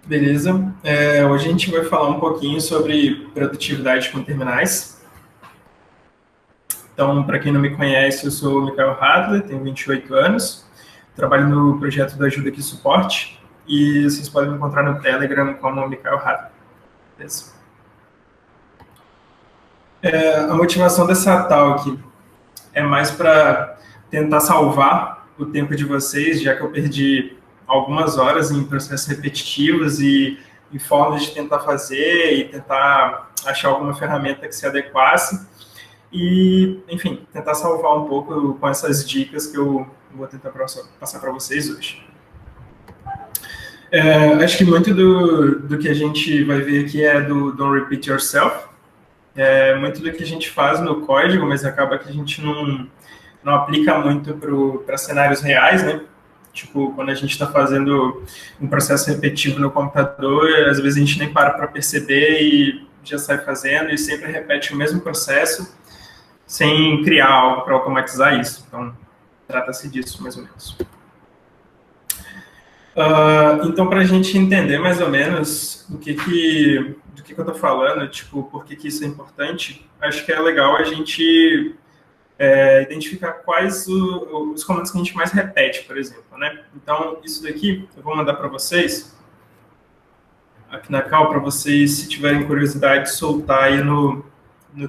Beleza. Hoje a gente vai falar um pouquinho sobre produtividade com terminais. Então, para quem não me conhece, eu sou o Michael Hadler, tenho 28 anos, trabalho no projeto do Ajuda Aqui Suporte e vocês podem me encontrar no Telegram como Michael Hadler. Beleza? A motivação dessa talk é mais para tentar salvar o tempo de vocês, já que eu perdi algumas horas em processos repetitivos e em formas de tentar fazer e tentar achar alguma ferramenta que se adequasse e, enfim, tentar salvar um pouco com essas dicas que eu vou tentar passar para vocês hoje. Acho que muito do que a gente vai ver aqui é do Don't Repeat Yourself, muito do que a gente faz no código, mas acaba que a gente não aplica muito para cenários reais, né? Tipo, quando a gente está fazendo um processo repetitivo no computador, às vezes a gente nem para perceber e já sai fazendo e sempre repete o mesmo processo sem criar algo para automatizar isso. Então, trata-se disso, mais ou menos. Então, para a gente entender mais ou menos do que eu estou falando, tipo, por que isso é importante, acho que é legal a gente identificar quais os comandos que a gente mais repete, por exemplo, né? Então, isso daqui eu vou mandar para vocês, aqui na cal, para vocês, se tiverem curiosidade, soltar aí no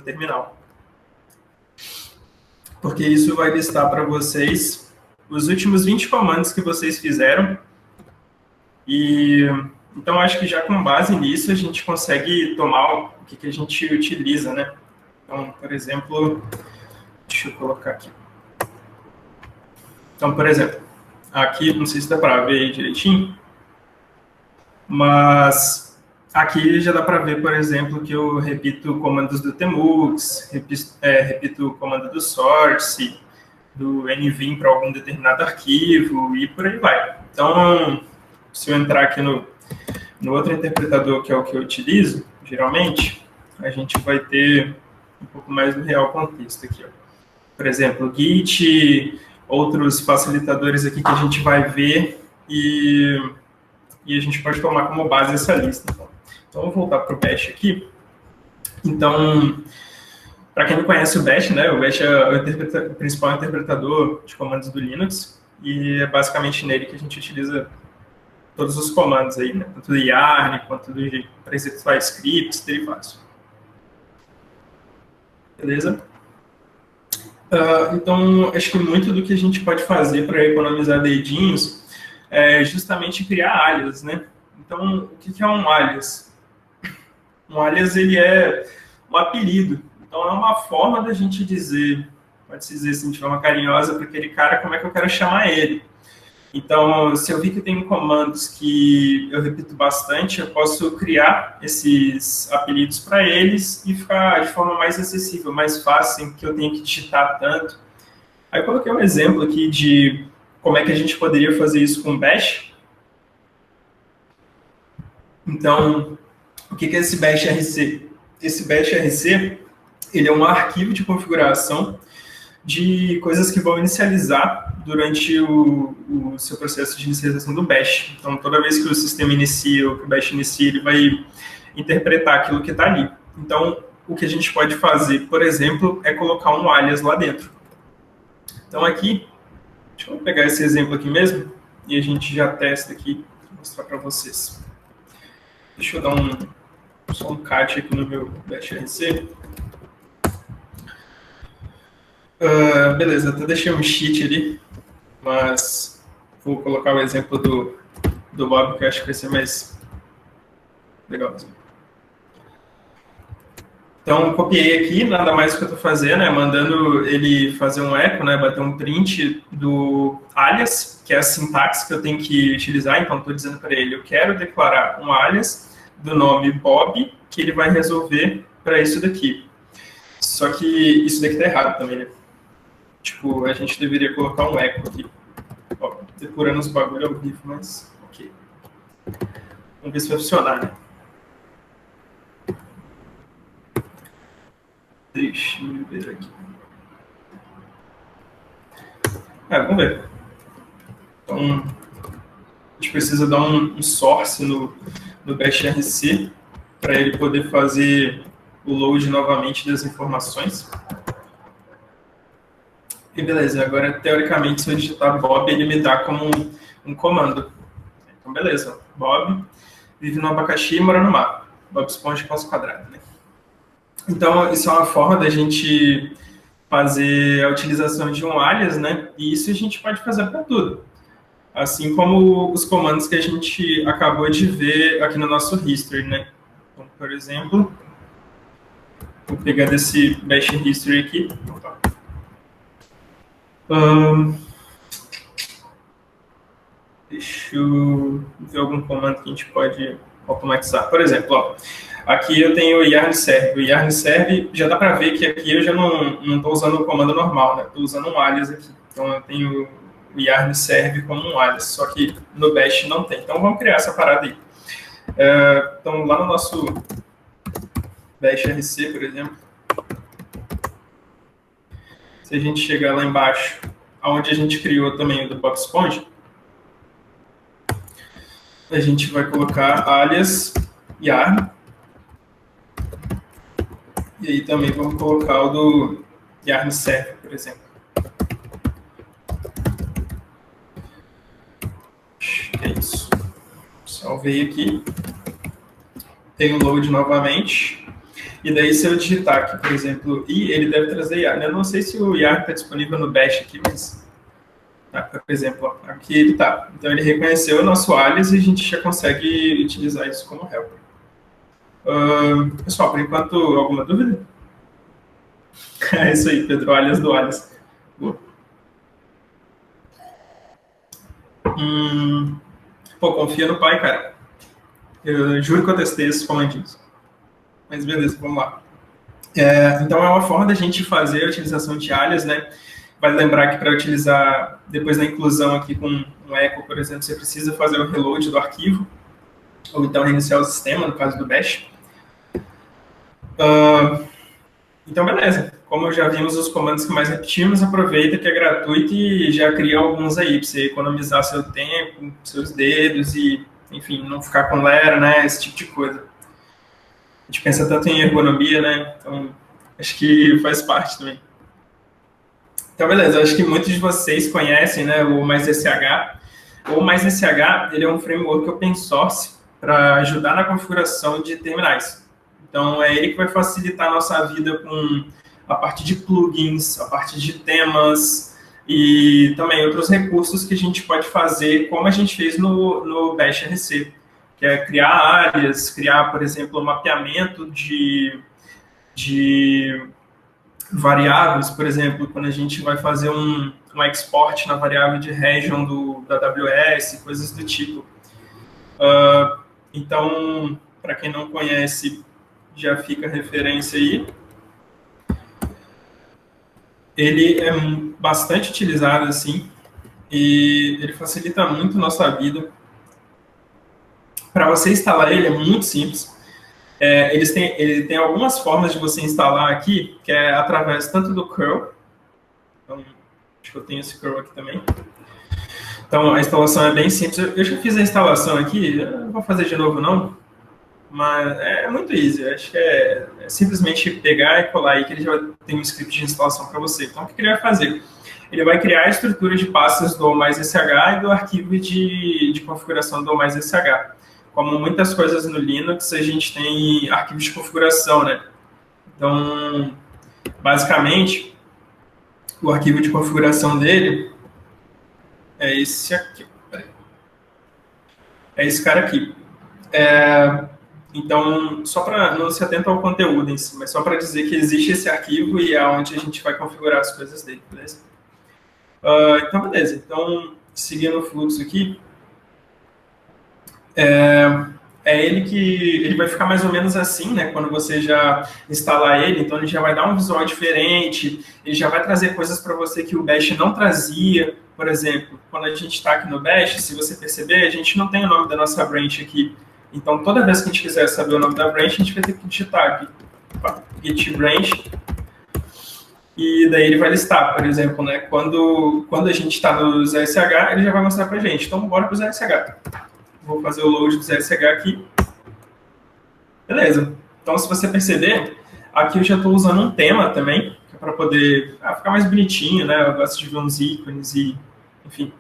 terminal. Porque isso vai listar para vocês os últimos 20 comandos que vocês fizeram. E então, acho que já com base nisso, a gente consegue tomar o que a gente utiliza, né? Então, por exemplo, deixa eu colocar aqui. Então, por exemplo, aqui, não sei se dá para ver aí direitinho, mas aqui já dá para ver, por exemplo, que eu repito comandos do Tmux, repito o comando do source, do nvim para algum determinado arquivo e por aí vai. Então, se eu entrar aqui no outro interpretador, que é o que eu utilizo, geralmente, a gente vai ter um pouco mais do real contexto aqui. Ó. Por exemplo, Git, outros facilitadores aqui que a gente vai ver e a gente pode tomar como base essa lista. Então, vou voltar para o Bash aqui. Então, para quem não conhece o Bash, né, o Bash é o principal interpretador de comandos do Linux e é basicamente nele que a gente utiliza todos os comandos aí, né, tanto do yarn quanto para executar scripts, derivados. Beleza? Então, acho que muito do que a gente pode fazer para economizar dedinhos é justamente criar alias, né? Então, o que é um alias? Um alias, ele é um apelido. Então, é uma forma da gente dizer, pode-se dizer assim, de forma carinhosa para aquele cara, como é que eu quero chamar ele. Então, se eu vi que tem comandos que eu repito bastante, eu posso criar esses apelidos para eles e ficar de forma mais acessível, mais fácil, sem que eu tenha que digitar tanto. Aí eu coloquei um exemplo aqui de como é que a gente poderia fazer isso com Bash. Então, o que é esse Bash RC? Esse Bash RC, ele é um arquivo de configuração de coisas que vão inicializar durante o seu processo de inicialização do Bash. Então, toda vez que o sistema inicia ou que o Bash inicia, ele vai interpretar aquilo que está ali. Então, o que a gente pode fazer, por exemplo, é colocar um alias lá dentro. Então, aqui, deixa eu pegar esse exemplo aqui mesmo e a gente já testa aqui, vou mostrar para vocês. Deixa eu dar só um cat aqui no meu Bash RC. Beleza, até deixei um cheat ali, mas vou colocar o exemplo do Bob, que eu acho que vai ser mais legal. Então, copiei aqui, nada mais do que eu estou fazendo, mandando ele fazer um eco, né, bater um print do alias, que é a sintaxe que eu tenho que utilizar. Então, estou dizendo para ele, eu quero declarar um alias do nome Bob, que ele vai resolver para isso daqui. Só que isso daqui está errado também, né? Tipo, a gente deveria colocar um eco aqui. Ó, decorando os bagulho ao vivo, mas ok. Vamos ver se vai funcionar, né? Deixa eu ver aqui. Vamos ver. Então, gente precisa dar um source no bashrc para ele poder fazer o load novamente das informações. E beleza, agora teoricamente se eu digitar Bob, ele me dá como um comando. Então beleza, Bob vive no abacaxi e mora no mar. Bob Esponja calça quadrado, né? Então isso é uma forma da gente fazer a utilização de um alias, né? E isso a gente pode fazer para tudo. Assim como os comandos que a gente acabou de ver aqui no nosso history, né? Então, por exemplo, vou pegar desse bash history aqui. Deixa eu ver algum comando que a gente pode automatizar. Por exemplo, ó, aqui eu tenho o yarn serve. O yarn serve, já dá para ver que aqui eu já não estou usando o comando normal, né? Estou usando um alias aqui. Então eu tenho o yarn serve como um alias, só que no bash não tem. Então vamos criar essa parada aí. Então lá no nosso bash rc, por exemplo, se a gente chegar lá embaixo, onde a gente criou também o do Bob Esponja, a gente vai colocar alias yarn, e aí também vamos colocar o do yarn serve, por exemplo. É isso. Salvei aqui. Tem o load novamente. E daí, se eu digitar aqui, por exemplo, ele deve trazer yarn. Eu não sei se o yarn está disponível no bash aqui, mas, por exemplo, ó, aqui ele está. Então, ele reconheceu o nosso alias e a gente já consegue utilizar isso como helper. Pessoal, por enquanto, alguma dúvida? É isso aí, Pedro, alias do alias. Boa. Pô, confia no pai, cara. Eu juro que eu testei esses comandinhos. Mas beleza, vamos lá. Então, é uma forma da gente fazer a utilização de alias, né? Vale lembrar que para utilizar, depois da inclusão aqui com um echo, por exemplo, você precisa fazer o reload do arquivo, ou então reiniciar o sistema, no caso do bash. Então, beleza. Como já vimos os comandos que mais repetimos, aproveita que é gratuito e já cria alguns aí, para você economizar seu tempo, seus dedos e, enfim, não ficar com lera, né? Esse tipo de coisa. A gente pensa tanto em ergonomia, né? Então, acho que faz parte também. Então, beleza. Acho que muitos de vocês conhecem, né, o MySSH. O MySSH, ele é um framework open source para ajudar na configuração de terminais. Então, é ele que vai facilitar a nossa vida com a parte de plugins, a parte de temas e também outros recursos que a gente pode fazer, como a gente fez no Bash RC, que é criar áreas, criar, por exemplo, um mapeamento de variáveis, por exemplo, quando a gente vai fazer um export na variável de region da AWS, coisas do tipo. Então, para quem não conhece, já fica a referência aí. Ele é bastante utilizado, assim, e ele facilita muito a nossa vida. Para você instalar ele, é muito simples. Ele tem algumas formas de você instalar aqui, que é através tanto do curl, então, acho que eu tenho esse curl aqui também. Então, a instalação é bem simples. Eu já fiz a instalação aqui, eu não vou fazer de novo, não, mas é muito easy. Eu acho que é simplesmente pegar e colar aí, que ele já tem um script de instalação para você. Então, o que ele vai fazer? Ele vai criar a estrutura de pastas do MySSH e do arquivo de configuração do MySSH. Como muitas coisas no Linux, a gente tem arquivos de configuração, né? Então, basicamente, o arquivo de configuração dele é esse aqui. É esse cara aqui. Então, só para não se atentar ao conteúdo em si, mas só para dizer que existe esse arquivo e é onde a gente vai configurar as coisas dele, beleza? Então, beleza. Então, seguindo o fluxo aqui, ele vai ficar mais ou menos assim, né? Quando você já instalar ele, então ele já vai dar um visual diferente, ele já vai trazer coisas para você que o Bash não trazia. Por exemplo, quando a gente está aqui no Bash, se você perceber, a gente não tem o nome da nossa branch aqui. Então, toda vez que a gente quiser saber o nome da branch, a gente vai ter que digitar aqui, git branch, E daí ele vai listar, por exemplo, né, quando a gente está no ZSH, ele já vai mostrar para a gente. Então, bora para o ZSH. Vou fazer o load do ZSH aqui. Beleza. Então, se você perceber, aqui eu já estou usando um tema também, para poder ficar mais bonitinho, né? Eu gosto de ver uns ícones e, enfim,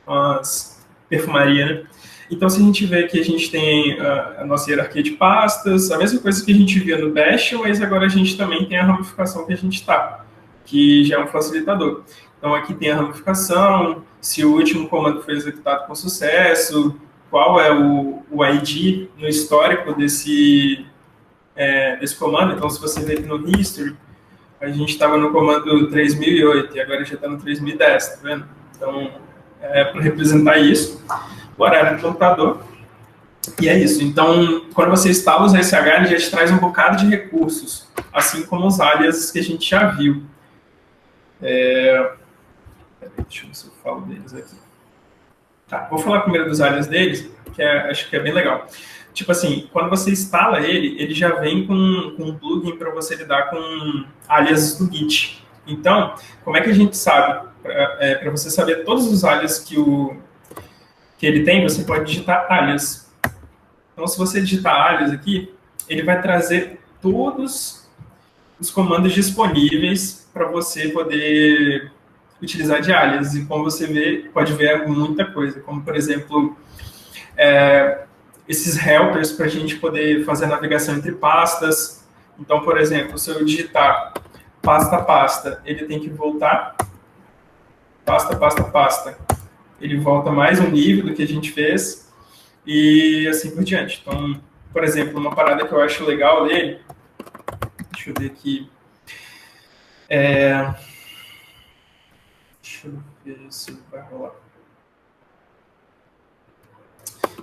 umas perfumaria, né? Então, se a gente vê que a gente tem a nossa hierarquia de pastas, a mesma coisa que a gente via no Bash, mas agora a gente também tem a ramificação que a gente está, que já é um facilitador. Então, aqui tem a ramificação, se o último comando foi executado com sucesso, qual é o ID no histórico desse comando. Então, se você ver aqui no History, a gente estava no comando 3008 e agora já está no 3010, tá vendo? Então, para representar isso, o horário do computador. E é isso. Então, quando você instala o ZSH, ele já te traz um bocado de recursos, assim como os aliases que a gente já viu. Deixa eu ver se eu falo deles aqui. Tá, vou falar primeiro dos alias deles, que acho que é bem legal. Tipo assim, quando você instala ele já vem com um plugin para você lidar com alias do Git. Então, como é que a gente sabe? Para você saber todos os alias que ele tem, você pode digitar alias. Então, se você digitar alias aqui, ele vai trazer todos os comandos disponíveis para você poder utilizar de alias. E como você pode ver muita coisa, como, por exemplo, esses helpers para a gente poder fazer a navegação entre pastas. Então, por exemplo, se eu digitar pasta a pasta, ele tem que voltar pasta, pasta, pasta. Ele volta mais um nível do que a gente fez e assim por diante. Então, por exemplo, uma parada que eu acho legal dele, deixa eu ver aqui, deixa eu ver se vai rolar.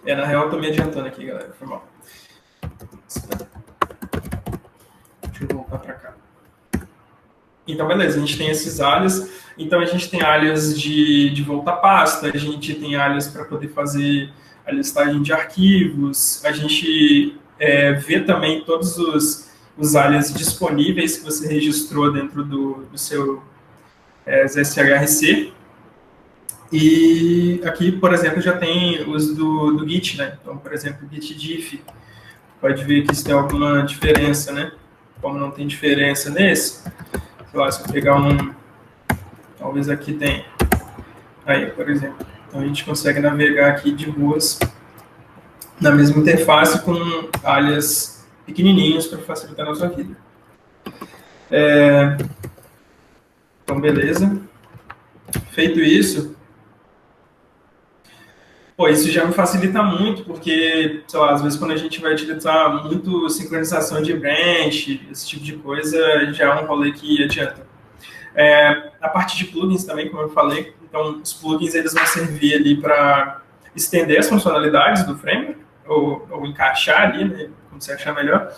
Na real, eu tô me adiantando aqui, galera, foi mal. Deixa eu voltar para cá. Então, beleza, a gente tem esses alias. Então, a gente tem alias de volta pasta, a gente tem alias para poder fazer a listagem de arquivos, a gente vê também todos os alias disponíveis que você registrou dentro do seu ZSHRC. E aqui, por exemplo, já tem os do Git, né? Então, por exemplo, o Git diff, pode ver que se tem alguma diferença, né? Como não tem diferença nesse, sei lá, se eu pegar talvez aqui tem, aí, por exemplo. Então, a gente consegue navegar aqui de boas na mesma interface com alias pequenininhos para facilitar a nossa vida. Então, beleza. Feito isso, isso já me facilita muito, porque, sei lá, às vezes quando a gente vai utilizar muito sincronização de branch, esse tipo de coisa, já é um rolê que adianta. A parte de plugins também, como eu falei, então os plugins eles vão servir ali para estender as funcionalidades do framework, ou encaixar ali, né, como você achar melhor.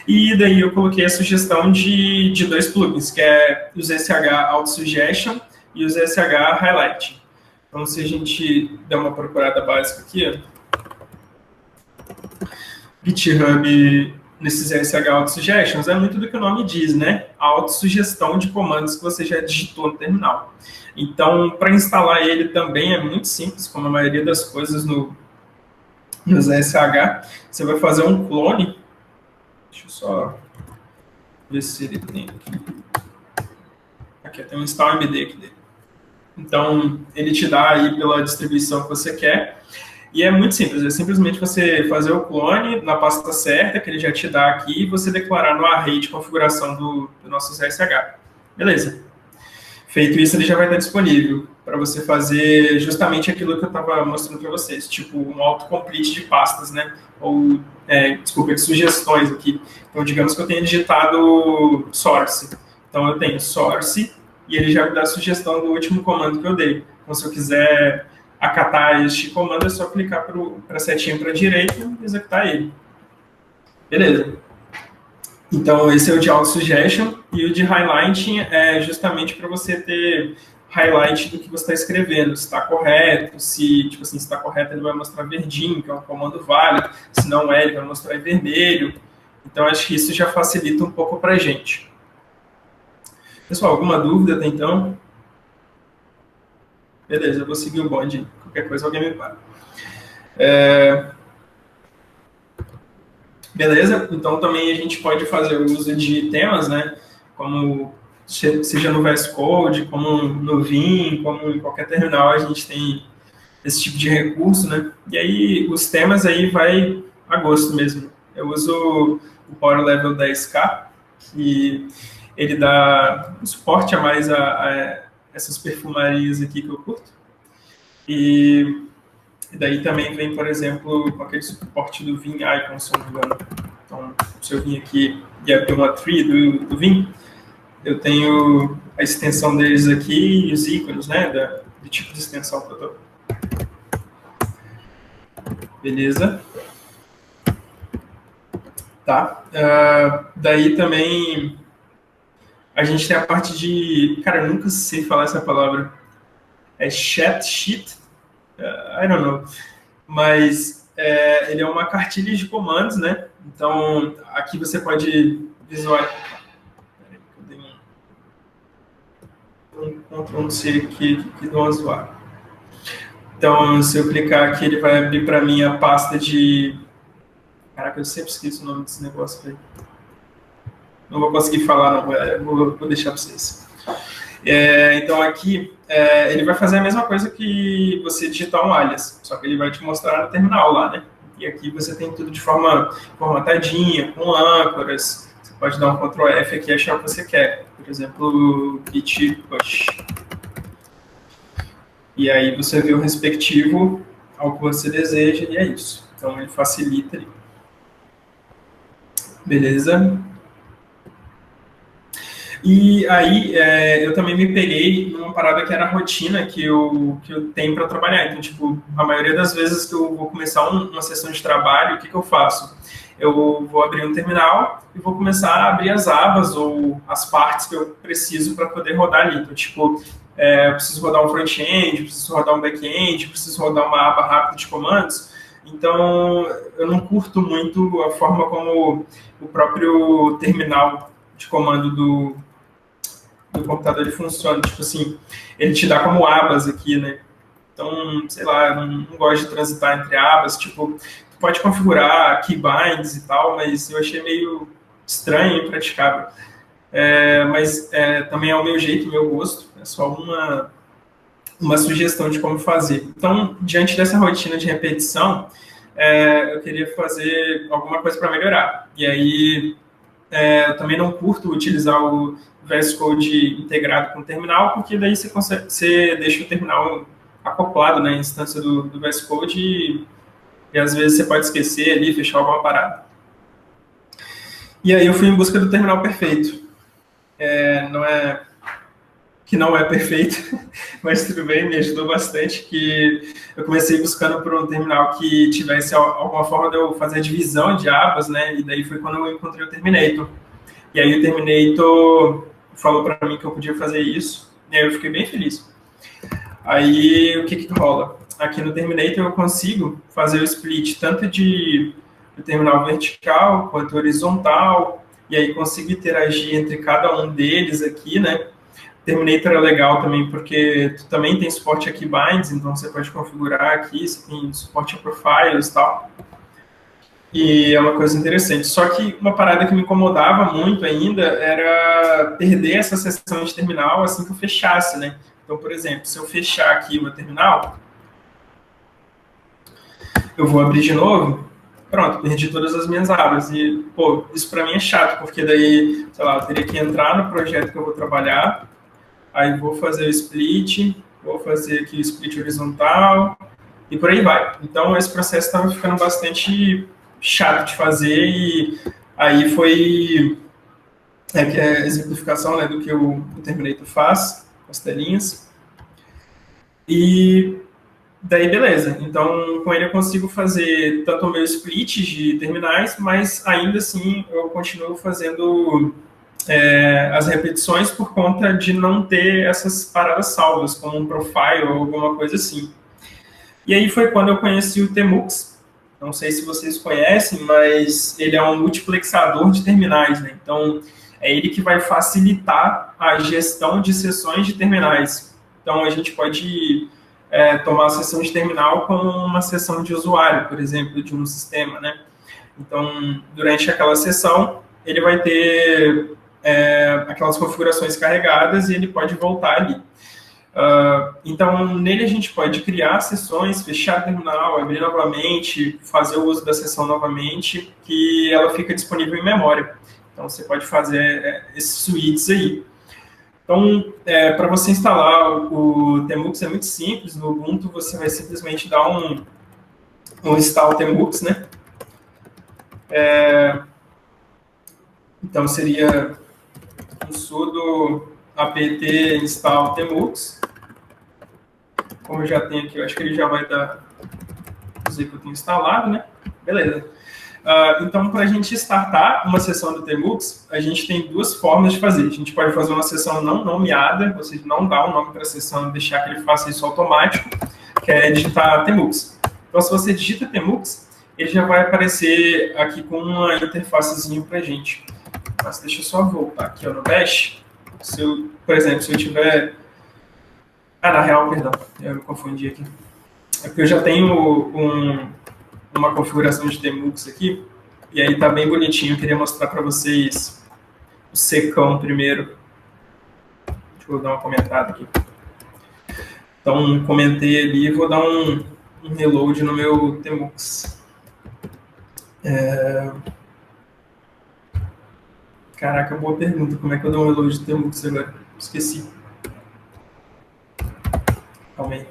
E daí eu coloquei a sugestão de dois plugins, que é o ZSH Auto Suggestion e o ZSH Highlight. Então, se a gente der uma procurada básica aqui, GitHub nesses ZSH Auto Suggestions, é muito do que o nome diz, né? A autossugestão de comandos que você já digitou no terminal. Então, para instalar ele também é muito simples, como a maioria das coisas no ZSH. Você vai fazer um clone. Deixa eu só ver se ele tem aqui. Aqui, tem um install MD aqui dele. Então, ele te dá aí pela distribuição que você quer. E é muito simples, é simplesmente você fazer o clone na pasta certa, que ele já te dá aqui, e você declarar no array de configuração do nosso ZSH. Beleza. Feito isso, ele já vai estar disponível para você fazer justamente aquilo que eu estava mostrando para vocês, tipo um autocomplete de pastas, né? Ou, desculpa, de sugestões aqui. Então, digamos que eu tenha digitado source. Então, eu tenho source, e ele já me dá a sugestão do último comando que eu dei. Então, se eu quiser acatar este comando, é só clicar para a setinha para a direita e executar ele. Beleza. Então, esse é o de Auto Suggestion, e o de Highlighting é justamente para você ter highlight do que você está escrevendo, se está correto, se está correto, ele vai mostrar verdinho, que é um comando válido, se não é, ele vai mostrar em vermelho. Então, acho que isso já facilita um pouco para a gente. Pessoal, alguma dúvida até então? Beleza, eu vou seguir o bonde. Qualquer coisa, alguém me para. Beleza? Então, também a gente pode fazer o uso de temas, né? Como seja no VS Code, como no Vim, como em qualquer terminal, a gente tem esse tipo de recurso, né? E aí, os temas aí vai a gosto mesmo. Eu uso o Power Level 10K, que ele dá suporte a mais a essas perfumarias aqui que eu curto. E daí também vem, por exemplo, com aquele suporte do Vim Icon, se eu não me engano. Então, se eu vim aqui e abrir uma tree do Vim, eu tenho a extensão deles aqui e os ícones, né, do tipo de extensão que eu estou. Beleza? Tá. Daí também a gente tem a parte de... Cara, eu nunca sei falar essa palavra. É chat sheet? I don't know. Mas ele é uma cartilha de comandos, né? Então, aqui você pode visualizar... Peraí, eu dei um Ctrl+C aqui que deu uma zoada. Então, se eu clicar aqui, ele vai abrir para mim a pasta de... Caraca, eu sempre esqueço o nome desse negócio aí. Não vou conseguir falar, não. Vou deixar para vocês. Então, aqui, ele vai fazer a mesma coisa que você digitar um alias, só que ele vai te mostrar no terminal lá, né? E aqui você tem tudo de forma formatadinha, com âncoras. Você pode dar um Ctrl F aqui e achar o que você quer. Por exemplo, git push. E aí você vê o respectivo ao que você deseja, e é isso. Então, ele facilita ali. Beleza? E aí, eu também me peguei numa parada que era a rotina que eu tenho para trabalhar. Então, tipo, a maioria das vezes que eu vou começar uma sessão de trabalho, o que eu faço? Eu vou abrir um terminal e vou começar a abrir as abas ou as partes que eu preciso para poder rodar ali. Então, tipo, eu preciso rodar um front-end, preciso rodar um back-end, preciso rodar uma aba rápida de comandos. Então, eu não curto muito a forma como o próprio terminal de comando do computador ele funciona. Tipo assim, ele te dá como abas aqui, né? Então, sei lá, eu não gosto de transitar entre abas. Tipo, tu pode configurar keybinds e tal, mas eu achei meio estranho e impraticável. Mas também é o meu jeito, o meu gosto. É só uma sugestão de como fazer. Então, diante dessa rotina de repetição, eu queria fazer alguma coisa para melhorar. E aí, eu também não curto utilizar o VS Code integrado com o terminal, porque daí você deixa o terminal acoplado na instância do VS Code e às vezes você pode esquecer ali, fechar alguma parada. E aí eu fui em busca do terminal perfeito. Não é perfeito, mas tudo bem, me ajudou bastante, que eu comecei buscando por um terminal que tivesse alguma forma de eu fazer a divisão de abas, né? E daí foi quando eu encontrei o Terminator. E aí o Terminator falou para mim que eu podia fazer isso, e aí eu fiquei bem feliz. Aí o que rola? Aqui no Terminator eu consigo fazer o split tanto do terminal vertical quanto horizontal, e aí consigo interagir entre cada um deles aqui, né? Terminator é legal também porque tu também tem suporte a keybinds, então você pode configurar aqui, você tem suporte a profiles e tal. E é uma coisa interessante. Só que uma parada que me incomodava muito ainda era perder essa sessão de terminal assim que eu fechasse, né? Então, por exemplo, se eu fechar aqui o meu terminal, eu vou abrir de novo, pronto, perdi todas as minhas abas. E, pô, isso para mim é chato, porque daí, sei lá, eu teria que entrar no projeto que eu vou trabalhar, aí vou fazer o split, vou fazer aqui o split horizontal, e por aí vai. Então, esse processo estava ficando bastante chato de fazer, e aí foi a exemplificação, né, do que o Terminator faz, as telinhas. E daí, beleza. Então, com ele eu consigo fazer tanto o meu split de terminais, mas ainda assim eu continuo fazendo as repetições por conta de não ter essas paradas salvas, como um profile ou alguma coisa assim. E aí foi quando eu conheci o Tmux. Não sei se vocês conhecem, mas ele é um multiplexador de terminais, né? Então, é ele que vai facilitar a gestão de sessões de terminais. Então, a gente pode tomar a sessão de terminal como uma sessão de usuário, por exemplo, de um sistema, né? Então, durante aquela sessão, ele vai ter aquelas configurações carregadas e ele pode voltar ali. Então, nele a gente pode criar sessões, fechar o terminal, abrir novamente, fazer o uso da sessão novamente, que ela fica disponível em memória. Então, você pode fazer esses suítes aí. Então, para você instalar o Tmux é muito simples. No Ubuntu, você vai simplesmente dar um install Tmux, né? Então, seria um sudo apt install Tmux. Como eu já tenho aqui, eu acho que ele já vai dizer que eu tenho instalado, né? Beleza. Então, para a gente startar uma sessão do Tmux, a gente tem duas formas de fazer. A gente pode fazer uma sessão não nomeada, ou seja, não dar um nome para a sessão, deixar que ele faça isso automático, que é digitar Tmux. Então, se você digita Tmux, ele já vai aparecer aqui com uma interfacezinha para a gente. Mas deixa eu só voltar aqui no Bash. Por exemplo, se eu tiver... na real, perdão, eu me confundi aqui. É porque eu já tenho uma configuração de Tmux aqui, e aí tá bem bonitinho. Eu queria mostrar para vocês o secão primeiro. Deixa eu dar uma comentada aqui. Então, comentei ali e vou dar um reload no meu Tmux. Caraca, boa pergunta. Como é que eu dou um reload de Tmux agora? Esqueci. Calma aí.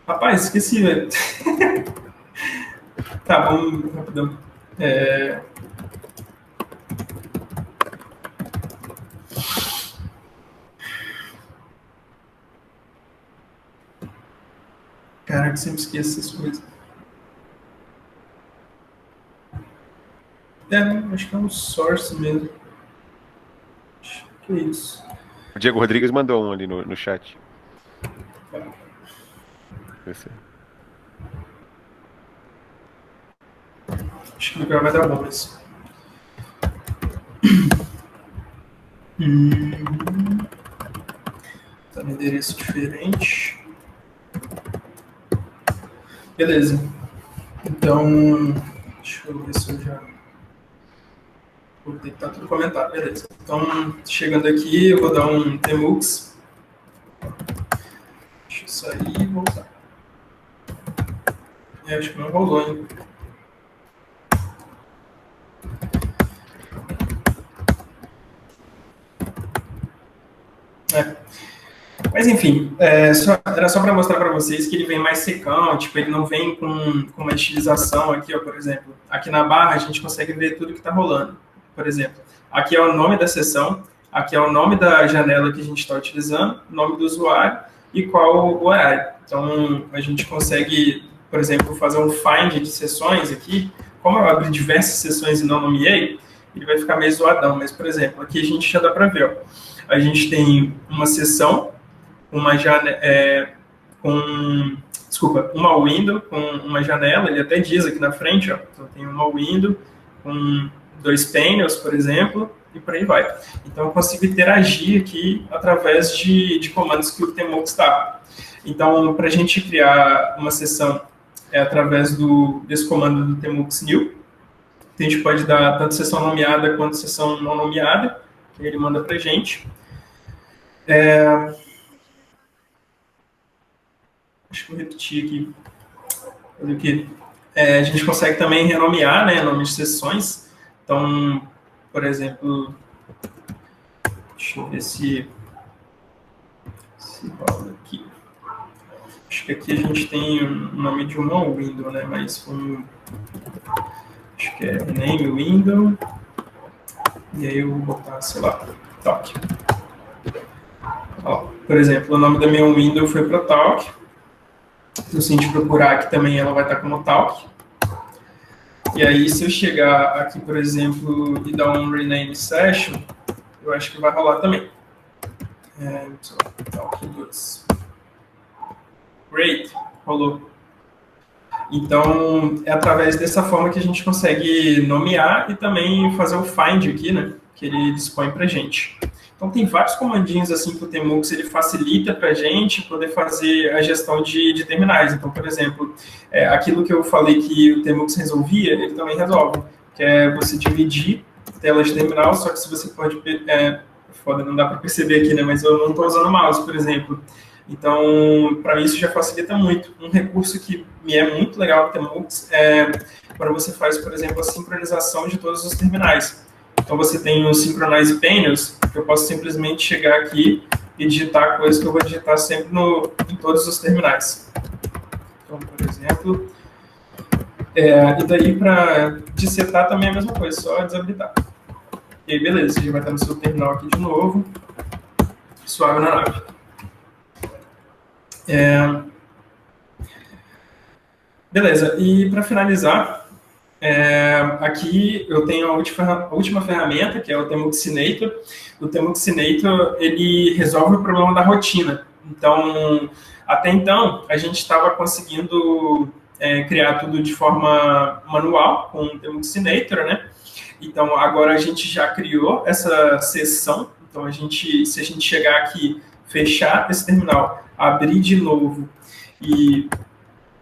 Rapaz, esqueci, velho. Tá, vamos rapidão. Caraca, sempre esqueço essas coisas. Acho que é um source mesmo. Acho que é isso. O Diego Rodrigues mandou um ali no chat. Acho que agora vai dar bom isso. Tá no endereço diferente. Beleza. Então, deixa eu ver se eu já... Vou ter que estar tudo comentado, beleza. Então, chegando aqui, eu vou dar um Tmux. Deixa eu sair e voltar. Acho que não rolou ainda. Mas, enfim, era só para mostrar para vocês que ele vem mais secão, tipo, ele não vem com uma estilização aqui, ó, por exemplo. Aqui na barra a gente consegue ver tudo que está rolando. Por exemplo, aqui é o nome da sessão, aqui é o nome da janela que a gente está utilizando, o nome do usuário e qual o horário. Então, a gente consegue, por exemplo, fazer um find de sessões aqui. Como eu abri diversas sessões e não nomeei, ele vai ficar meio zoadão. Mas, por exemplo, aqui a gente já dá para ver, ó. A gente tem uma sessão, uma window com uma janela, ele até diz aqui na frente, ó, então tem uma window com 2 painels, por exemplo, e por aí vai. Então, eu consigo interagir aqui através de comandos que o Tmux dá. Então, para a gente criar uma sessão através desse comando do Tmux new, a gente pode dar tanto sessão nomeada quanto sessão não nomeada, que ele manda para a gente. Acho que eu repeti aqui. Fazer o quê? A gente consegue também renomear, né, nome de sessões. Então, por exemplo, deixa eu ver se rola aqui. Acho que aqui a gente tem o nome de uma window, né, mas acho que é name window. E aí eu vou botar, sei lá, talk. Ó, por exemplo, o nome da minha window foi para talk. Se a gente procurar aqui também, ela vai estar como talk. E aí, se eu chegar aqui, por exemplo, e dar um rename session, eu acho que vai rolar também. Talk 2. Great, rolou. Então, é através dessa forma que a gente consegue nomear e também fazer o find aqui, né, que ele dispõe para a gente. Então, tem vários comandinhos assim que o Tmux ele facilita para a gente poder fazer a gestão de terminais. Então, por exemplo, aquilo que eu falei que o Tmux resolvia, ele também resolve, que é você dividir tela de terminal, só que se você pode... foda, não dá para perceber aqui, né, mas eu não estou usando mouse, por exemplo. Então, para mim, isso já facilita muito. Um recurso que me é muito legal no Tmux é quando você faz, por exemplo, a sincronização de todos os terminais. Então, você tem o Synchronize Panels, que eu posso simplesmente chegar aqui e digitar coisas que eu vou digitar sempre em todos os terminais. Então, por exemplo... e daí, para dissetar também é a mesma coisa, só desabilitar. E aí, beleza, você já vai estar no seu terminal aqui de novo. Suave na nave. Beleza, e para finalizar, aqui eu tenho a última ferramenta, que é o Tmuxinator. O Tmuxinator, ele resolve o problema da rotina. Então, até então, a gente estava conseguindo criar tudo de forma manual, com o Tmuxinator, né? Então, agora a gente já criou essa seção. Então, se a gente chegar aqui, fechar esse terminal, abrir de novo e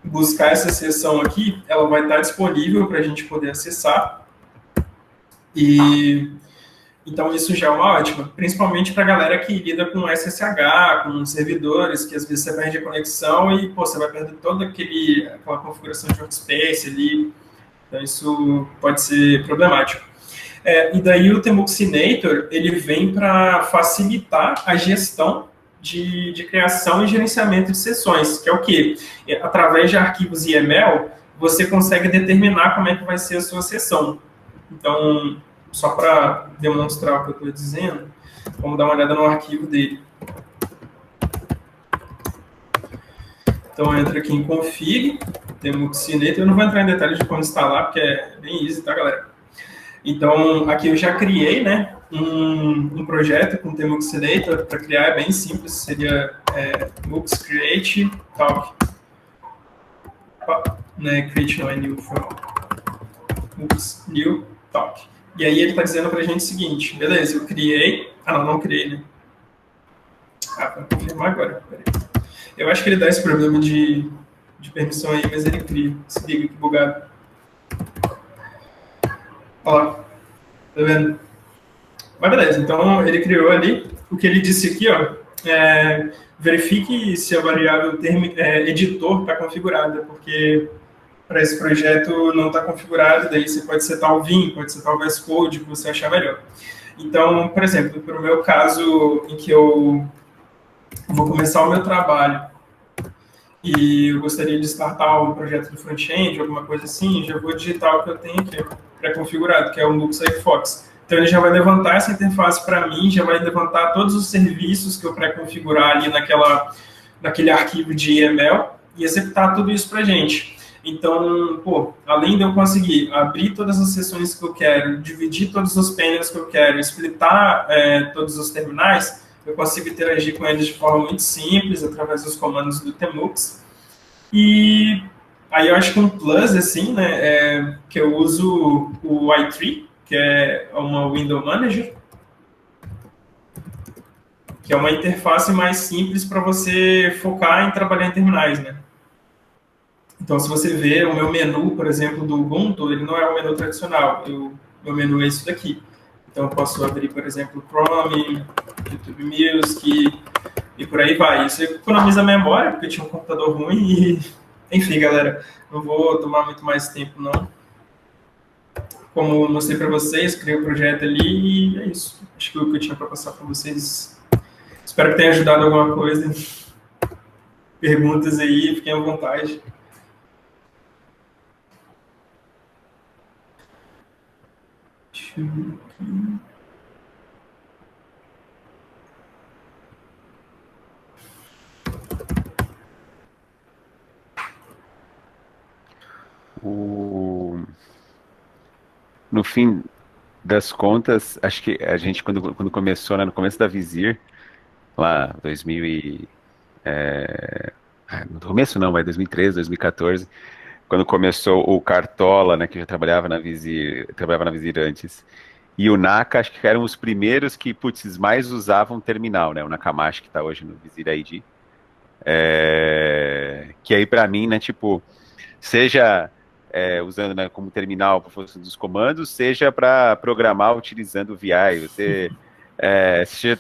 buscar essa seção aqui, ela vai estar disponível para a gente poder acessar. E então isso já é uma ótima, principalmente para a galera que lida com SSH, com servidores, que às vezes você perde a conexão e você vai perder toda aquela configuração de workspace ali. Então isso pode ser problemático. E daí o Tmuxinator, ele vem para facilitar a gestão de criação e gerenciamento de sessões, que é o quê? Através de arquivos YAML, você consegue determinar como é que vai ser a sua sessão. Então, só para demonstrar o que eu estou dizendo, vamos dar uma olhada no arquivo dele. Então, entra aqui em config, Tmuxinator. Eu não vou entrar em detalhes de como instalar, porque é bem easy, tá, galera? Então, aqui eu já criei, né, um projeto com o Tmuxinator para criar, é bem simples, seria Mux Create Talk. Create não é new, foi mal. Mux New Talk. E aí ele está dizendo para a gente o seguinte, beleza, eu criei... não criei, né? Vou confirmar agora, peraí. Eu acho que ele dá esse problema de permissão aí, mas ele cria. Se liga que bugado. Olha lá, tá vendo? Mas beleza, então ele criou ali, o que ele disse aqui, ó, verifique se a variável editor está configurada, porque para esse projeto não está configurado, daí você pode setar o Vim, pode setar o VS Code, que você achar melhor. Então, por exemplo, para o meu caso, em que eu vou começar o meu trabalho, e eu gostaria de startar um projeto do front-end, alguma coisa assim, já vou digitar o que eu tenho aqui pré-configurado, que é o Mux Fox. Então, ele já vai levantar essa interface para mim, já vai levantar todos os serviços que eu pré-configurar ali naquele arquivo de YAML e executar tudo isso para a gente. Então, além de eu conseguir abrir todas as sessões que eu quero, dividir todos os painels que eu quero, splitar todos os terminais, eu consigo interagir com eles de forma muito simples, através dos comandos do Tmux. E aí eu acho que um plus, assim, né, que eu uso o i3, que é uma Window Manager, que é uma interface mais simples para você focar em trabalhar em terminais, né? Então, se você ver o meu menu, por exemplo, do Ubuntu, ele não é o menu tradicional, meu menu é isso daqui. Então, eu posso abrir, por exemplo, Chrome, YouTube Music e por aí vai. Isso economiza memória, porque eu tinha um computador ruim e... Enfim, galera, não vou tomar muito mais tempo, não. Como eu mostrei para vocês, criei o projeto ali e é isso. Acho que é o que eu tinha para passar para vocês. Espero que tenha ajudado alguma coisa. Perguntas aí, fiquem à vontade. Deixa eu ver aqui. No fim das contas, acho que a gente, quando começou, né, no começo da Vizir, lá, 2000 no começo não, vai 2013, 2014, quando começou o Cartola, né, que já trabalhava na Vizir antes, e o Naka, acho que eram os primeiros que, putz, mais usavam terminal, né? O Nakamashi, que está hoje no Vizir ID. Que aí, para mim, né, tipo, seja usando, né, como terminal para força dos comandos, seja para programar utilizando o VI. Você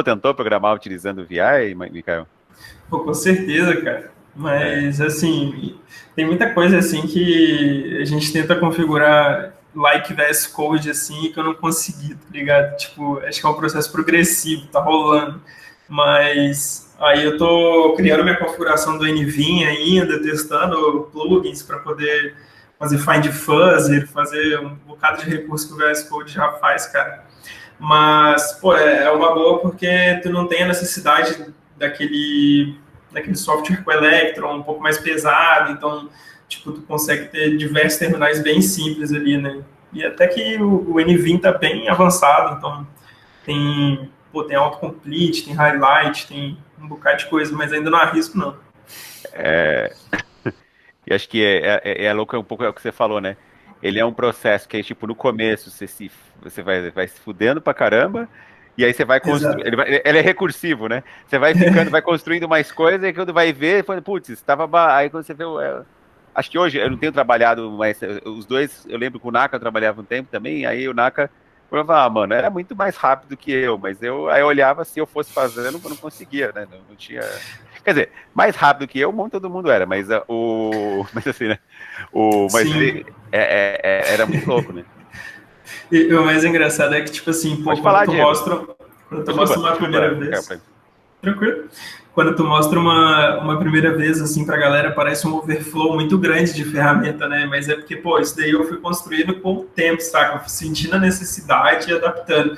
tentou programar utilizando o VI, Mikael? Pô, com certeza, cara. Mas, assim, tem muita coisa, assim, que a gente tenta configurar like VS Code, assim, que eu não consegui, tá ligado? Tipo, acho que é um processo progressivo, tá rolando. Mas aí eu tô criando minha configuração do NVim ainda, testando plugins para poder fazer find fuzzer, fazer um bocado de recurso que o VS Code já faz, cara. Mas, pô, é uma boa porque tu não tem a necessidade daquele software com Electron um pouco mais pesado, então, tipo, tu consegue ter diversos terminais bem simples ali, né? E até que o NVim tá bem avançado, então tem autocomplete, tem highlight, tem um bocado de coisa, mas ainda não arrisco, não. É, e acho que é louco um pouco o que você falou, né? Ele é um processo que, tipo, no começo você vai se fudendo pra caramba, e aí você vai construir. Exato. Ele é recursivo, né? Você vai construindo mais coisas, e quando vai ver, putz, estava. Aí quando você vê. Acho que hoje eu não tenho trabalhado, mas os dois, eu lembro que o Naka trabalhava um tempo também, aí o Naka falava, mano, era muito mais rápido que eu, mas aí eu olhava, se eu fosse fazendo, eu não conseguia, né? Não tinha. Quer dizer, mais rápido que eu, todo mundo era, mas mas assim, né? Mas Sim. era muito louco, né? E o mais engraçado é que, tipo assim, pô, Pode falar, Diego. quando tu mostra uma primeira Desculpa. vez, tranquilo. Quando tu mostra uma primeira vez, assim, pra galera, parece um overflow muito grande de ferramenta, né? Mas é porque, pô, isso daí eu fui construindo com o tempo, saca? Eu fui sentindo a necessidade e adaptando.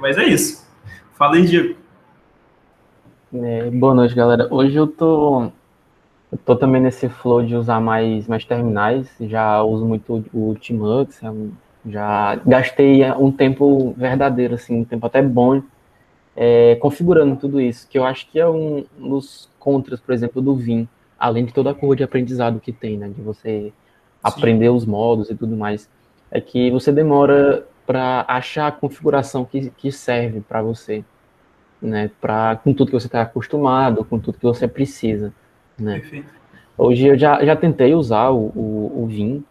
Mas é isso. Fala aí, Diego. Boa noite, galera. Hoje eu tô também nesse flow de usar mais terminais. Já uso muito o Tmux, já gastei um tempo verdadeiro, assim, um tempo até bom, configurando tudo isso, que eu acho que é um dos contras, por exemplo, do Vim, além de toda a curva de aprendizado que tem, né, de você Sim, aprender os modos e tudo mais, é que você demora para achar a configuração que serve para você, né, com tudo que você está acostumado, com tudo que você precisa, né. perfeito. Hoje eu já tentei usar o Vim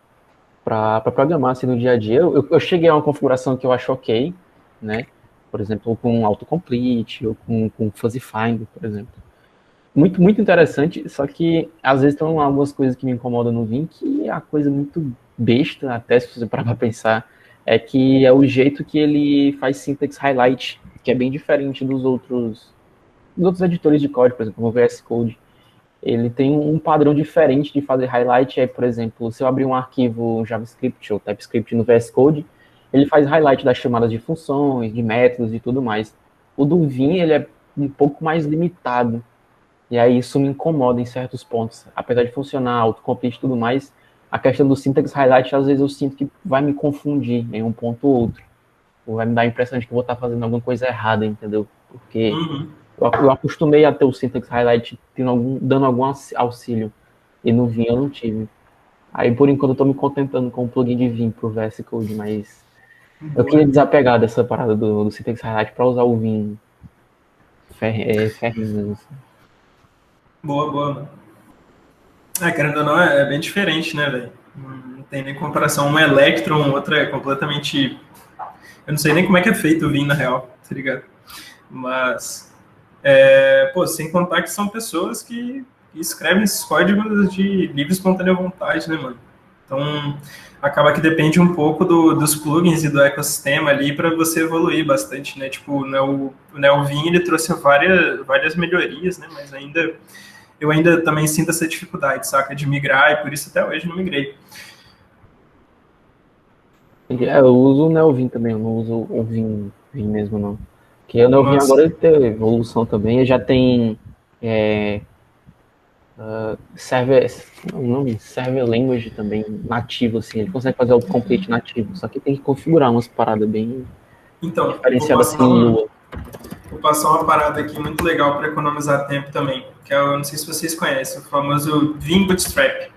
para programar assim, no dia a dia. Eu cheguei a uma configuração que eu acho ok, né? Por exemplo, com autocomplete ou com fuzzy find, por exemplo. Muito, muito interessante, só que às vezes tem algumas coisas que me incomodam no Vim, que é a coisa muito besta, até se você parar para pensar, é que é o jeito que ele faz syntax highlight, que é bem diferente dos outros editores de código, por exemplo, o VS Code. Ele tem um padrão diferente de fazer highlight. Aí, por exemplo, se eu abrir um arquivo JavaScript ou TypeScript no VS Code, ele faz highlight das chamadas de funções, de métodos e tudo mais. O do Vim, ele é um pouco mais limitado. E aí isso me incomoda em certos pontos. Apesar de funcionar, autocomplete e tudo mais, a questão do syntax highlight, às vezes eu sinto que vai me confundir em um ponto ou outro. Ou vai me dar a impressão de que eu vou estar fazendo alguma coisa errada, entendeu? Porque eu acostumei a ter o syntax highlight dando algum auxílio. E no Vim eu não tive. Aí, por enquanto, eu tô me contentando com o plugin de Vim pro VS Code, mas eu queria Boa, desapegar dessa parada do syntax highlight para usar o Vim ferrinho. Assim. boa, boa, mano. Querendo ou não, é bem diferente, né, velho? Não tem nem comparação. Um é Electron, outro é completamente. Eu não sei nem como é que é feito o Vim, na real, tá ligado? Mas, pô, sem contar que são pessoas que escrevem esses códigos de livre e espontânea vontade, né, mano? Então, acaba que depende um pouco dos plugins e do ecossistema ali para você evoluir bastante, né? Tipo, o NeoVim, ele trouxe várias melhorias, né? Mas eu ainda também sinto essa dificuldade, saca? De migrar, e por isso até hoje não migrei. Eu uso o NeoVim também, eu não uso o Vim mesmo, não. Porque o NeoVim Nossa, agora ele tem evolução também, ele já tem server, o nome, server language também nativo, assim, ele consegue fazer o complete nativo, só que tem que configurar umas paradas bem então, diferenciadas assim no Lua. vou passar uma parada aqui muito legal para economizar tempo também, que eu não sei se vocês conhecem, o famoso Vim Bootstrap.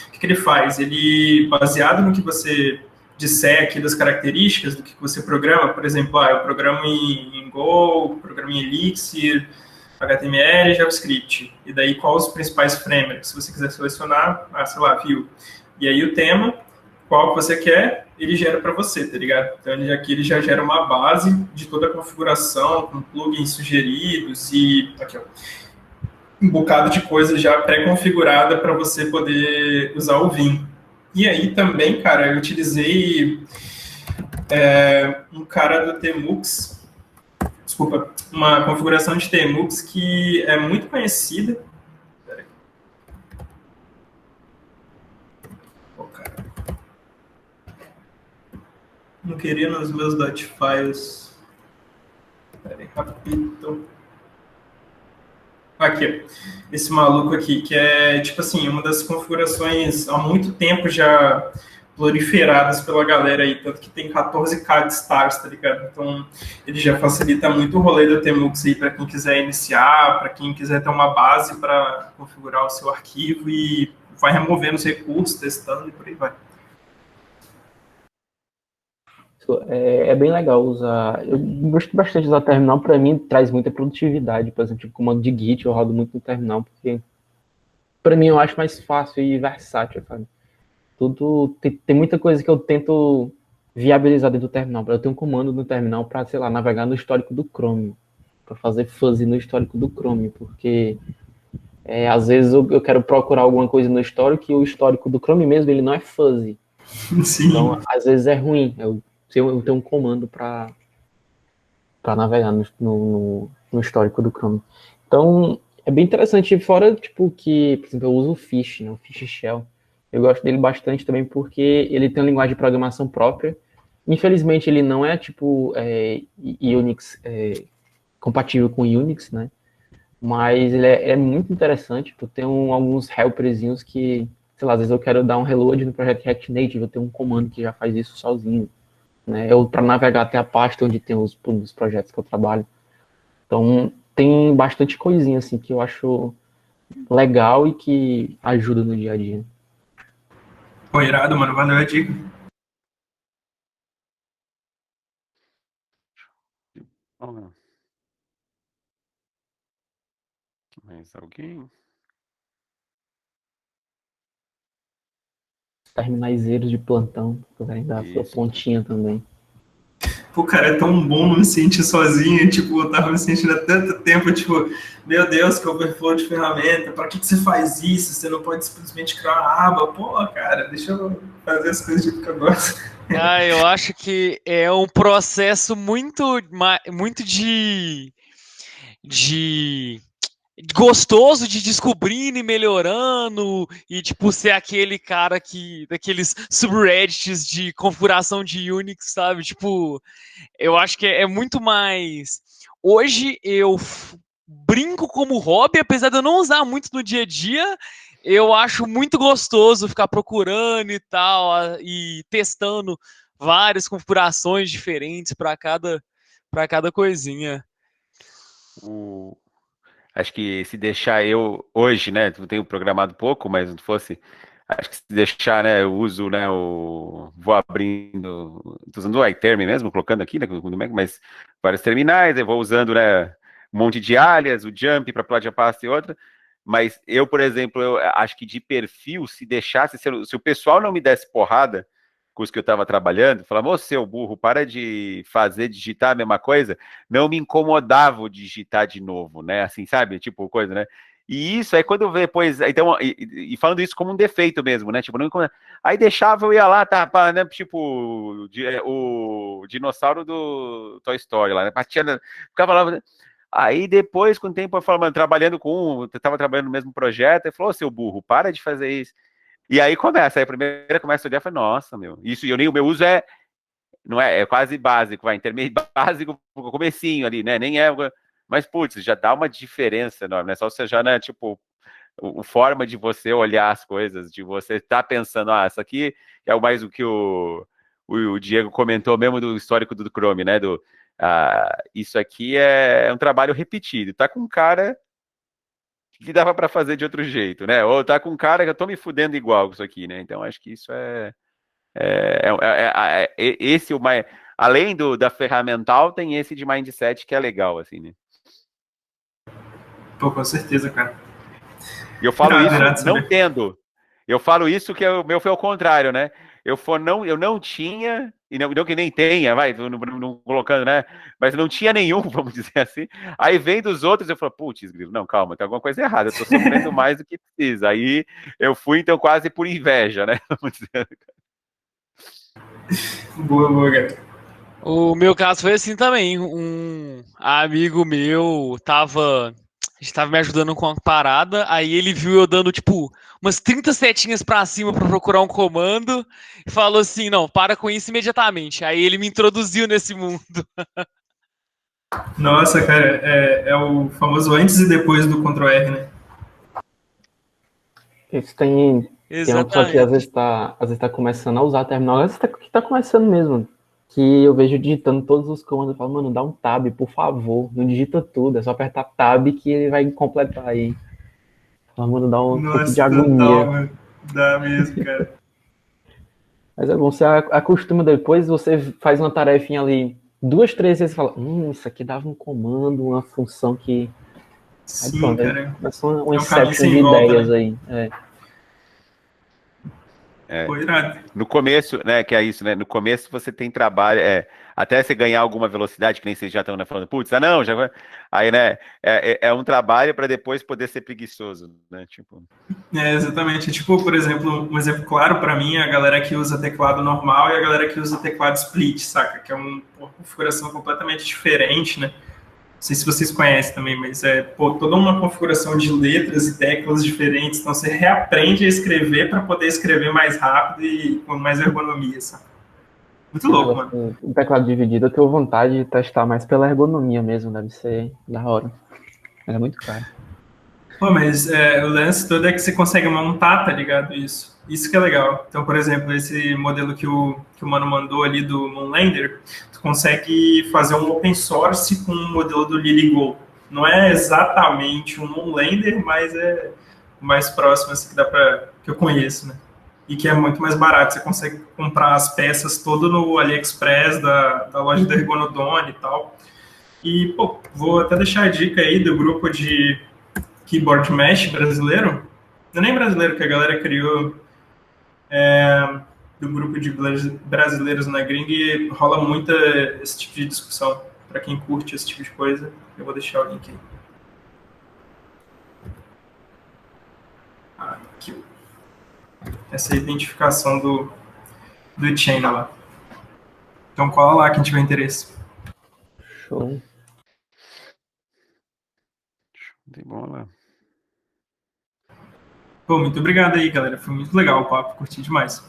o que ele faz? Ele, baseado no que você disser aqui das características do que você programa, por exemplo, eu programo em Go, programo em Elixir, HTML e JavaScript. E daí, quais os principais frameworks? Se você quiser selecionar, sei lá, Vue. E aí o tema, qual que você quer, ele gera para você, tá ligado? Então, aqui ele já gera uma base de toda a configuração, com plugins sugeridos e aqui, ó, um bocado de coisa já pré-configurada para você poder usar o Vim. E aí também, cara, eu utilizei um cara do Tmux, desculpa, uma configuração de Tmux que é muito conhecida. Pera aí. Cara. Não queria nos meus .files. Pera aí, rapidinho. Aqui, esse maluco aqui, que é, tipo assim, uma das configurações há muito tempo já proliferadas pela galera aí, tanto que tem 14K de stars, tá ligado? Então, ele já facilita muito o rolê do Tmux aí para quem quiser iniciar, para quem quiser ter uma base para configurar o seu arquivo e vai removendo os recursos, testando e por aí vai. É bem legal usar. Eu gosto bastante de usar terminal, para mim traz muita produtividade. Por exemplo, tipo, comando de Git eu rodo muito no terminal, porque para mim eu acho mais fácil e versátil, sabe? Tudo tem muita coisa que eu tento viabilizar dentro do terminal. Eu tenho um comando no terminal para, sei lá, navegar no histórico do Chrome, para fazer fuzzy no histórico do Chrome, porque às vezes eu quero procurar alguma coisa no histórico e o histórico do Chrome mesmo ele não é fuzzy. Sim. Então, às vezes é ruim. Eu tenho um comando para navegar no histórico do Chrome. Então, é bem interessante. Fora, tipo, que, por exemplo, eu uso o Fish, né? O Fish Shell. Eu gosto dele bastante também porque ele tem uma linguagem de programação própria. Infelizmente, ele não é, tipo, Unix, compatível com Unix, né? Mas ele é muito interessante. Eu tenho alguns helperzinhos que, sei lá, às vezes eu quero dar um reload no projeto React Native, eu tenho um comando que já faz isso sozinho, né? Para navegar até a pasta onde tem os projetos que eu trabalho. Então, tem bastante coisinha, assim, que eu acho legal e que ajuda no dia a dia. Pô, irado, mano. Valeu a dica. Mais alguém? Terminaizeiros de plantão, quiserem dar a sua pontinha também. Pô, cara, é tão bom não me sentir sozinho, tipo, eu tava me sentindo há tanto tempo, tipo, meu Deus, que overflow de ferramenta, pra que você faz isso? Você não pode simplesmente criar uma aba, pô, cara, deixa eu fazer as coisas de que eu gosto. Eu acho que é um processo muito de gostoso de descobrindo e melhorando e tipo ser aquele cara daqueles subreddits de configuração de Unix, sabe? Tipo, eu acho que é muito mais. Hoje eu brinco como hobby, apesar de eu não usar muito no dia a dia. Eu acho muito gostoso ficar procurando e tal, e testando várias configurações diferentes para cada coisinha. Acho que se deixar eu hoje, né? Eu tenho programado pouco, mas se fosse. Acho que se deixar, né? Eu uso, né? Vou abrindo. Tô usando o iTerm mesmo, colocando aqui, né? Mas vários terminais, eu vou usando, né? Um monte de alias, o jump para pular de uma pasta e outra. Mas eu, por exemplo, eu acho que de perfil, se deixasse, se o pessoal não me desse porrada com os que eu estava trabalhando, falava, ô seu burro, para de digitar a mesma coisa, não me incomodava o digitar de novo, né? Assim, sabe? Tipo, coisa, né? E isso aí quando eu depois, então, e falando isso como um defeito mesmo, né? Tipo, não aí deixava, eu ia lá, tá, né? Tipo, o dinossauro do Toy Story lá, né? Ficava lá, aí depois, com o tempo, eu falava, trabalhando com eu tava trabalhando no mesmo projeto, ele falou, ô, seu burro, para de fazer isso. E aí começa, aí a primeira começa a olhar e fala, nossa, meu, isso, e o meu uso não é quase básico, vai, intermédio básico, comecinho ali, né, nem é, mas, putz, já dá uma diferença enorme, né, só você já, né, tipo, a forma de você olhar as coisas, de você estar pensando, isso aqui é mais o que o Diego comentou mesmo do histórico do Chrome, né, isso aqui é um trabalho repetido, tá com um cara que dava para fazer de outro jeito, né? Ou tá com um cara que eu tô me fudendo igual com isso aqui, né? Então acho que isso esse o mais, além da ferramental, tem esse de mindset que é legal, assim, né? Pô, com certeza, cara. E eu falo isso Irado não saber. tendo. Eu falo isso que o meu foi ao contrário, né? Eu não tinha, e não que nem tenha, vai, não colocando, né? Mas não tinha nenhum, vamos dizer assim. Aí vem dos outros, eu falo, putz, grilo, não, calma, tem alguma coisa errada, eu tô sofrendo mais do que precisa. Aí eu fui, então, quase por inveja, né? Vamos dizer. Boa, boa, cara. O meu caso foi assim também. Um amigo meu a gente tava me ajudando com uma parada, aí ele viu eu dando, tipo, umas 30 setinhas pra cima pra procurar um comando e falou assim: não, para com isso imediatamente. Aí ele me introduziu nesse mundo. Nossa, cara, é o famoso antes e depois do Ctrl R, né? Isso tem uma pessoa que às Exatamente. vezes tá começando a usar a terminal, às vezes que tá começando mesmo, que eu vejo digitando todos os comandos, eu falo, mano, dá um tab, por favor, não digita tudo, é só apertar tab que ele vai completar aí. Fala, mano, dá um pouco de Nossa, total, agonia. mano. Dá mesmo, cara. Mas é bom, você acostuma depois, você faz uma tarefinha ali, 2, 3 vezes e fala, isso aqui dava um comando, uma função que... Aí Sim, pronto, aí cara. começa uma É um caminho inception sem de volta, ideias né? aí. É. É. Pô, irado. No começo, né, que é isso, né? No começo você tem trabalho, até você ganhar alguma velocidade, que nem vocês já estão, né, falando, putz, não, já vai. Aí, né, é um trabalho para depois poder ser preguiçoso, né? Tipo. É, exatamente. Tipo, por exemplo, um exemplo claro pra mim é a galera que usa teclado normal e a galera que usa teclado split, saca? Que é uma configuração completamente diferente, né? Não sei se vocês conhecem também, mas pô, toda uma configuração de letras e teclas diferentes. Então você reaprende a escrever para poder escrever mais rápido e com mais ergonomia, saca? Muito Esse louco, negócio mano. do teclado dividido, eu tenho vontade de testar mais pela ergonomia mesmo, deve ser da hora. Mas é muito caro. Pô, mas o lance todo é que você consegue montar, tá ligado? Isso que é legal. Então, por exemplo, esse modelo que o Mano mandou ali do Moonlander, tu consegue fazer um open source com um modelo do LilyGo. Não é exatamente um Moonlander, mas é o mais próximo assim, que eu conheço, né? E que é muito mais barato. Você consegue comprar as peças todo no AliExpress da loja da Ergonodone e tal. E, pô, vou até deixar a dica aí do grupo de Keyboard Mesh brasileiro, não é nem brasileiro, que a galera criou do grupo de brasileiros na gringa e rola muita esse tipo de discussão. Para quem curte esse tipo de coisa, eu vou deixar o link aí. Aqui. Essa é a identificação do channel lá. Então cola lá quem tiver interesse. Show. De bola. Pô, muito obrigado aí, galera. Foi muito legal o papo, curti demais.